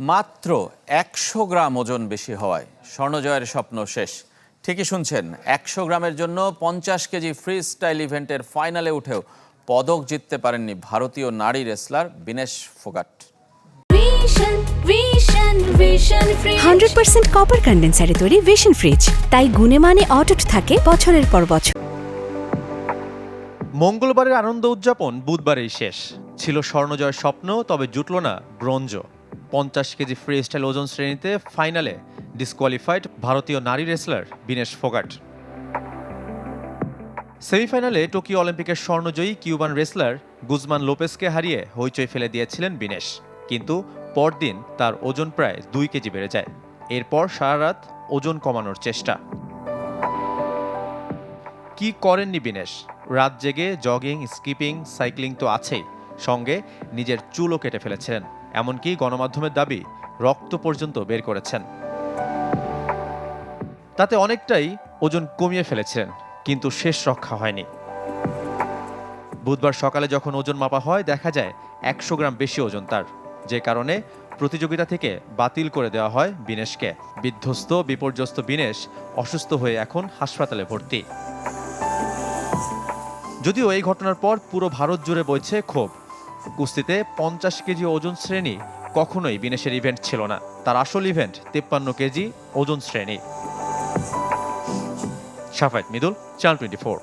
মাত্র ১০০ গ্রাম ওজন বেশি হওয়ায় স্বর্ণজয়ের স্বপ্ন শেষ। ঠিকই শুনছেন, ১০০ গ্রামের জন্য ৫০ কেজি ফ্রি স্টাইল ইভেন্টের ফাইনালে উঠেও পদক জিততে পারেননি ভারতীয় নারী রেসলার বিনেশ ফোগাট। 100% কপার কন্ডেন্সারে তৈরি ভিশন ফ্রিজ, তাই গুণে মানে অটুট থাকে বছরের পর বছর। মঙ্গলবারের আনন্দ উদযাপন বুধবারেই শেষ। ছিল স্বর্ণজয়ের স্বপ্ন, তবে জুটল না ব্রোঞ্জ। ৫০ কেজি ফ্রি স্টাইল ওজন শ্রেণীতে ফাইনালে ডিসকোয়ালিফাইড ভারতীয় নারী রেসলার বিনেশ ফোগাট। সেমিফাইনালে টোকিও অলিম্পিকের স্বর্ণজয়ী কিউবান রেসলার গুজমান লোপেসকে হারিয়ে হইচই ফেলে দিয়েছিলেন বিনেশ, কিন্তু পরদিন তার ওজন প্রায় ২ কেজি বেড়ে যায়। এরপর সারা রাত ওজন কমানোর চেষ্টা। কি করেননি বিনেশ? রাত জেগে জগিং, স্কিপিং, সাইক্লিং তো আছেই, সঙ্গে নিজের চুলও কেটে ফেলেছিলেন। এমনকি গণমাধ্যমের দাবি রক্ত পর্যন্ত বের করেছেন। তাতে অনেকটাই ওজন কমিয়ে ফেলেছিলেন, কিন্তু শেষ রক্ষা হয়নি। বুধবার সকালে যখন ওজন মাপা হয়, দেখা যায় ১০০ গ্রাম বেশি ওজন তার, যে কারণে প্রতিযোগিতা থেকে বাতিল করে দেওয়া হয় বিনেশকে। বিধ্বস্ত বিপর্যস্ত বিনেশ অসুস্থ হয়ে এখন হাসপাতালে ভর্তি। যদিও এই ঘটনার পর পুরো ভারত জুড়ে বইছে ক্ষোভ। কুস্তিতে ৫০ কেজি ওজন শ্রেণী কখনোই বিনেশের ইভেন্ট ছিল না। তার আসল ইভেন্ট ৫৩ কেজি ওজন শ্রেণী। সাফায়েত মৃদুল, চ্যানেল 24।